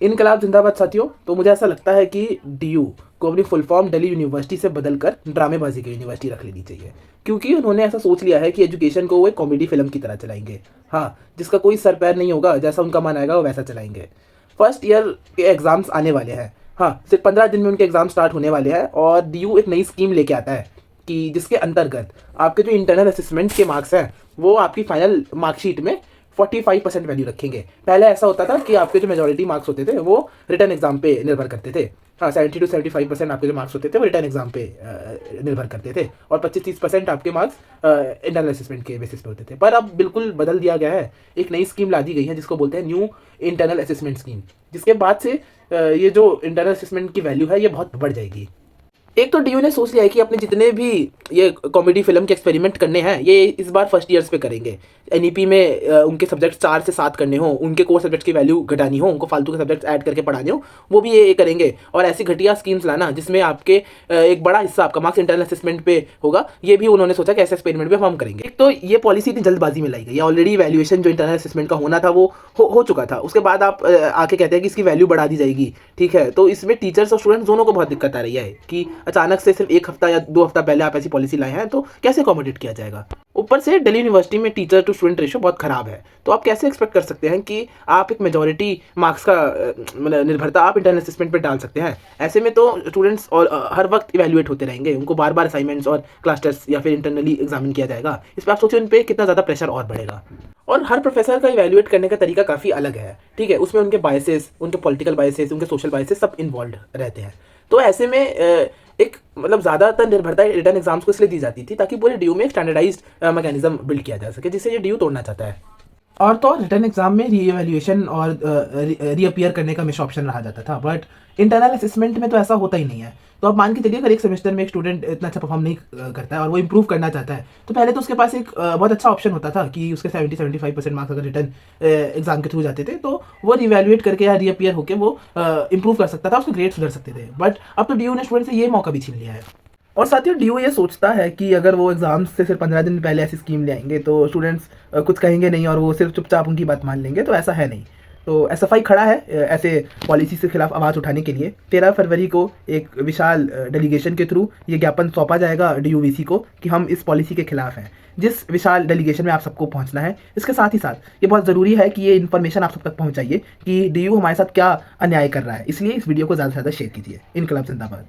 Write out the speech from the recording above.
इनकलाब जिंदाबाद साथियों। तो मुझे ऐसा लगता है कि डीयू को अपनी फुल फॉर्म दिल्ली यूनिवर्सिटी से बदलकर ड्रामेबाजी की यूनिवर्सिटी रख लेनी चाहिए, क्योंकि उन्होंने ऐसा सोच लिया है कि एजुकेशन को वो एक कॉमेडी फिल्म की तरह चलाएंगे। हाँ, जिसका कोई सर पैर नहीं होगा, जैसा उनका मन आएगा वो वैसा चलाएंगे। फर्स्ट ईयर के एग्जाम्स आने वाले हैं। हाँ, सिर्फ 15 दिन में उनके एग्जाम स्टार्ट होने वाले हैं और डीयू एक नई स्कीम लेके आता है कि जिसके अंतर्गत आपके जो इंटरनल असेसमेंट के मार्क्स हैं वो आपकी फाइनल मार्कशीट में 45% वैल्यू रखेंगे। पहले ऐसा होता था कि आपके जो मेजॉरिटी मार्क्स होते थे वो रिटर्न एग्जाम पे निर्भर करते थे। हाँ, 70 to 75% आपके जो मार्क्स होते थे वो रिटर्न एग्जाम पे निर्भर करते थे और 25-30% आपके मार्क्स इंटरनल असेसमेंट के बेसिस पे होते थे। पर अब बिल्कुल बदल दिया गया है, एक नई स्कीम ला दी गई है जिसको बोलते हैं न्यू इंटरनल असेसमेंट स्कीम, जिसके बाद से ये जो इंटरनल असेसमेंट की वैल्यू है ये बहुत बढ़ जाएगी। एक तो डीयू ने सोच लिया है कि अपने जितने भी ये कॉमेडी फिल्म के एक्सपेरिमेंट करने हैं ये इस बार फर्स्ट ईयर्स पे करेंगे। एनईपी में उनके सब्जेक्ट 4 से 7 करने हो, उनके कोर सब्जेक्ट की वैल्यू घटानी हो, उनको फालतू के सब्जेक्ट ऐड करके पढ़ाने हो, वो भी ये करेंगे। और ऐसी घटिया स्कीम्स लाना जिसमें आपके एक बड़ा हिस्सा आपका मार्क्स इंटरनल असेसमेंट पे होगा, ये भी उन्होंने सोचा कि ऐसे एक्सपेरिमेंट भी हम करेंगे। एक तो ये पॉलिसी इतनी जल्दबाजी में लाई गई है, ऑलरेडी वैल्यूएशन जो इंटरनल असेसमेंट का होना था वो हो चुका था। उसके बाद आप आके कहते हैं कि इसकी वैल्यू बढ़ा दी जाएगी। ठीक है, तो इसमें टीचर्स और स्टूडेंट्स दोनों को बहुत दिक्कत आ रही है कि अचानक से सिर्फ 1 हफ्ता या 2 हफ्ता पहले आप ऐसी पॉलिसी लाए हैं, तो कैसे अकोमोडेट किया जाएगा। ऊपर से दिल्ली यूनिवर्सिटी में टीचर टू स्टूडेंट रेशियो बहुत खराब है, तो आप कैसे एक्सपेक्ट कर सकते हैं कि आप एक मेजॉरिटी मार्क्स का मतलब निर्भरता आप इंटरनल असेसमेंट पे डाल सकते हैं। ऐसे में तो स्टूडेंट्स और हर वक्त इवैल्यूएट होते रहेंगे, उनको बार बार असाइनमेंट्स और क्लास टेस्ट या फिर इंटरनली एग्जामिन किया जाएगा। इस पर आप सोचो उन पर कितना ज़्यादा प्रेशर और बढ़ेगा। और हर प्रोफेसर का इवैल्यूएट करने का तरीका काफ़ी अलग है। ठीक है, उसमें उनके बायसेस, उनके पॉलिटिकल बायसेस, उनके सोशल बायसेस सब इन्वॉल्व रहते हैं। तो ऐसे में एक मतलब ज़्यादातर निर्भरता रिटर्न एग्जाम्स को इसलिए दी जाती थी ताकि पूरे डीयू में एक स्टैंडर्डाइज्ड मैकेनिज्म बिल्ड किया जा सके, जिसे ये डीयू तोड़ना चाहता है। और तो रिटर्न एग्जाम में री-इवैल्यूएशन और रीअपियर करने का हमेशा ऑप्शन रहा जाता था, बट इंटरनल असेसमेंट में तो ऐसा होता ही नहीं है। तो आप मान के चलिए अगर एक सेमेस्टर में एक स्टूडेंट इतना अच्छा परफॉर्म नहीं करता है और वो इंप्रूव करना चाहता है, तो पहले तो उसके पास एक बहुत अच्छा ऑप्शन होता था कि उसके 70-75% मार्क्स अगर रिटर्न एग्जाम के थ्रू जाते थे तो वो रिवैल्यूएट करके या रीअपियर होकर वो इंप्रूव कर सकता था, उसके ग्रेड सुधर सकते थे। बट अब तो डीयू ने स्टूडेंट से ये मौका भी छीन लिया है। और साथियों, डीयू ये सोचता है कि अगर वो एग्जाम से सिर्फ 15 दिन पहले ऐसी स्कीम ले आएंगे तो स्टूडेंट्स कुछ कहेंगे नहीं और वो सिर्फ चुपचाप उनकी बात मान लेंगे, तो ऐसा है नहीं। तो एसएफआई खड़ा है ऐसे पॉलिसी के खिलाफ आवाज़ उठाने के लिए। 13 फरवरी को एक विशाल डेलीगेशन के थ्रू ये ज्ञापन सौंपा जाएगा डीयूवीसी को कि हम इस पॉलिसी के खिलाफ हैं। जिस विशाल डेलीगेशन में आप सबको पहुंचना है, इसके साथ ही साथ ये बहुत ज़रूरी है कि ये इन्फॉर्मेशन आप सब तक पहुंचाइए कि डीयू हमारे साथ क्या अन्याय कर रहा है। इसलिए इस वीडियो को ज़्यादा से ज़्यादा शेयर कीजिए। इनकलाब जिंदाबाद।